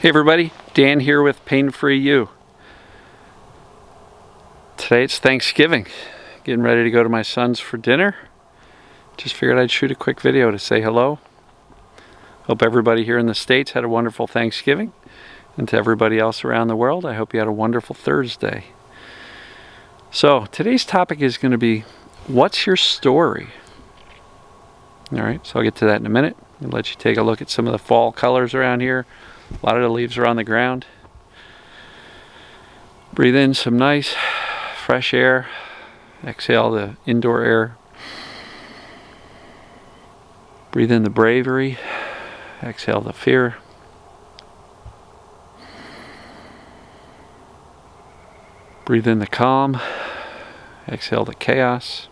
Hey everybody, Dan here with Pain-Free You. Today it's Thanksgiving. Getting ready to go to my son's for dinner. Just figured I'd shoot a quick video to say hello. Hope everybody here in the States had a wonderful Thanksgiving. And to everybody else around the world, I hope you had a wonderful Thursday. So today's topic is going to be, what's your story? Alright, so I'll get to that in a minute. I'll let you take a look at some of the fall colors around here. A lot of the leaves are on the ground. Breathe in some nice fresh air. Exhale the indoor air. Breathe in the bravery. Exhale the fear. Breathe in the calm. Exhale the chaos.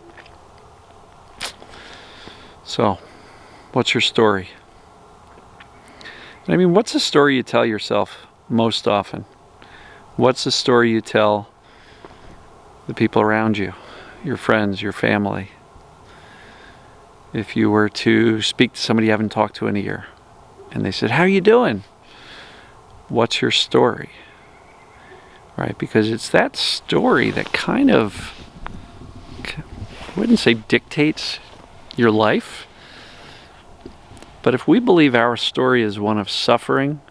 So, what's your story? I mean, what's the story you tell yourself most often? What's the story you tell the people around you, your friends, your family? If you were to speak to somebody you haven't talked to in a year, and they said, "How are you doing?" What's your story? Right? Because it's that story that kind of, I wouldn't say dictates your life, but if we believe our story is one of suffering,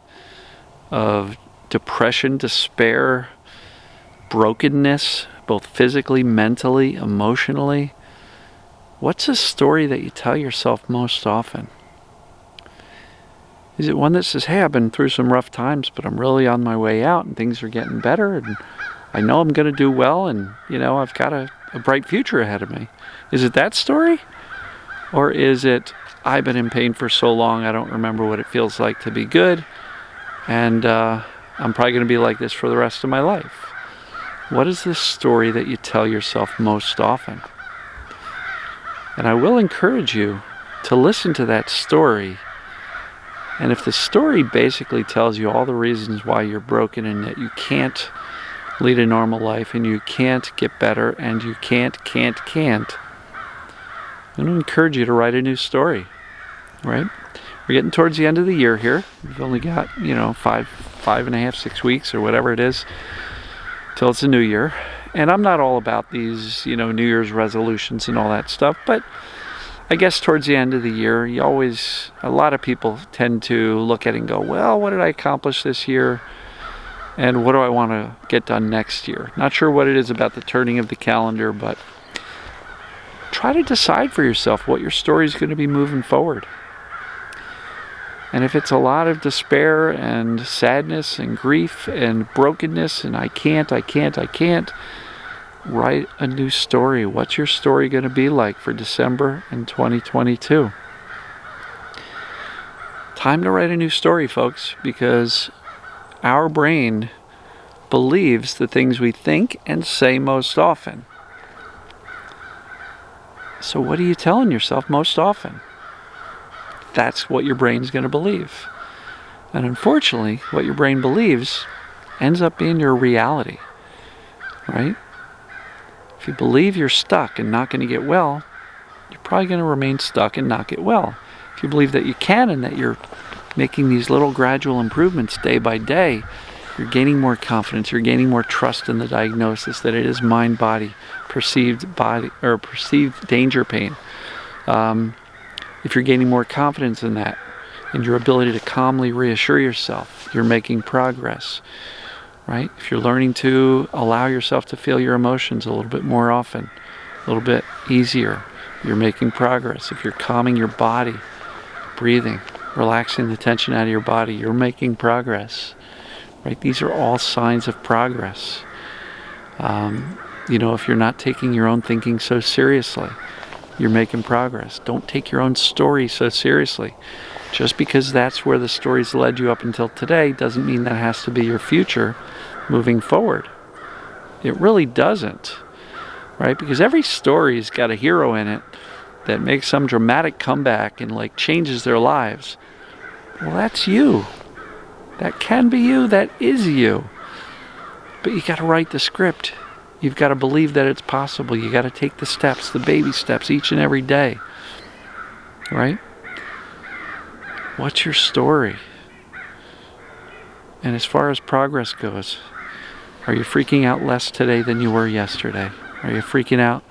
of depression, despair, brokenness, both physically, mentally, emotionally, what's a story that you tell yourself most often? Is it one that says, "Hey, I've been through some rough times, but I'm really on my way out and things are getting better and I know I'm going to do well and, I've got a bright future ahead of me"? Is it that story? Or is it, "I've been in pain for so long, I don't remember what it feels like to be good, and I'm probably going to be like this for the rest of my life"? What is this story that you tell yourself most often? And I will encourage you to listen to that story. And if the story basically tells you all the reasons why you're broken and that you can't lead a normal life and you can't get better and you can't, I'm going to encourage you to write a new story, right? We're getting towards the end of the year here. We've only got, 5.5, 6 weeks or whatever it is till it's a new year. And I'm not all about these, New Year's resolutions and all that stuff, but I guess towards the end of the year, a lot of people tend to look at it and go, well, what did I accomplish this year? And what do I want to get done next year? Not sure what it is about the turning of the calendar, but try to decide for yourself what your story is going to be moving forward. And if it's a lot of despair and sadness and grief and brokenness and I can't, write a new story. What's your story going to be like for December in 2022? Time to write a new story, folks, because our brain believes the things we think and say most often. So what are you telling yourself most often? That's what your brain's going to believe. And unfortunately, what your brain believes ends up being your reality, right? If you believe you're stuck and not going to get well, you're probably going to remain stuck and not get well. If you believe that you can and that you're making these little gradual improvements day by day, you're gaining more confidence, you're gaining more trust in the diagnosis that it is mind-body, perceived danger pain. If you're gaining more confidence in that, in your ability to calmly reassure yourself, you're making progress, right? If you're learning to allow yourself to feel your emotions a little bit more often, a little bit easier, you're making progress. If you're calming your body, breathing, relaxing the tension out of your body, you're making progress, right? These are all signs of progress. If you're not taking your own thinking so seriously, you're making progress. Don't take your own story so seriously. Just because that's where the story's led you up until today doesn't mean that has to be your future moving forward. It really doesn't, right? Because every story's got a hero in it that makes some dramatic comeback and changes their lives. Well, that's you. That can be you. That is you. But you got to write the script. You've got to believe that it's possible. You got to take the steps, the baby steps, each and every day. Right? What's your story? And as far as progress goes, are you freaking out less today than you were yesterday? Are you freaking out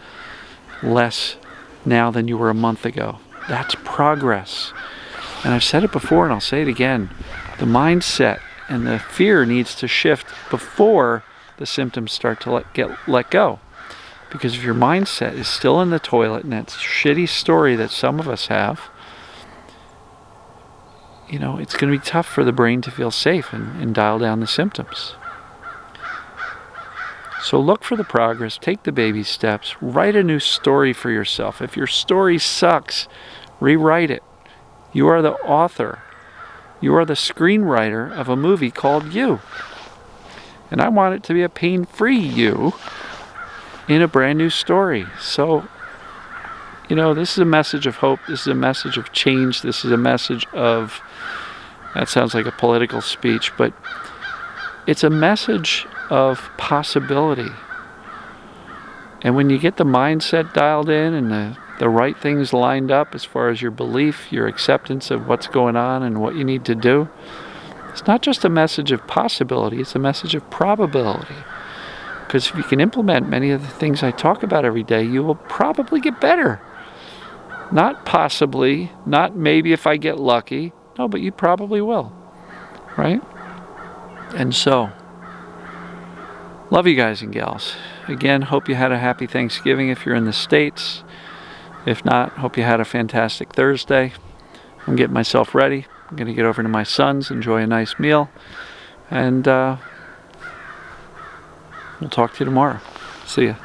less now than you were a month ago? That's progress. And I've said it before and I'll say it again. The mindset and the fear needs to shift before the symptoms start to let go. Because if your mindset is still in the toilet and that shitty story that some of us have, it's going to be tough for the brain to feel safe and dial down the symptoms. So look for the progress, take the baby steps, write a new story for yourself. If your story sucks, rewrite it. You are the author. You are the screenwriter of a movie called You. And I want it to be a pain-free you in a brand new story. So, this is a message of hope. This is a message of change. This is a message of, that sounds like a political speech, but it's a message of possibility. And when you get the mindset dialed in and the right things lined up as far as your belief, your acceptance of what's going on and what you need to do, it's not just a message of possibility, it's a message of probability. Because if you can implement many of the things I talk about every day, you will probably get better. Not possibly, not maybe if I get lucky. No, but you probably will. Right? And so, love you guys and gals. Again, hope you had a happy Thanksgiving if you're in the States. If not, hope you had a fantastic Thursday. I'm getting myself ready. I'm going to get over to my son's, enjoy a nice meal. And we'll talk to you tomorrow. See ya.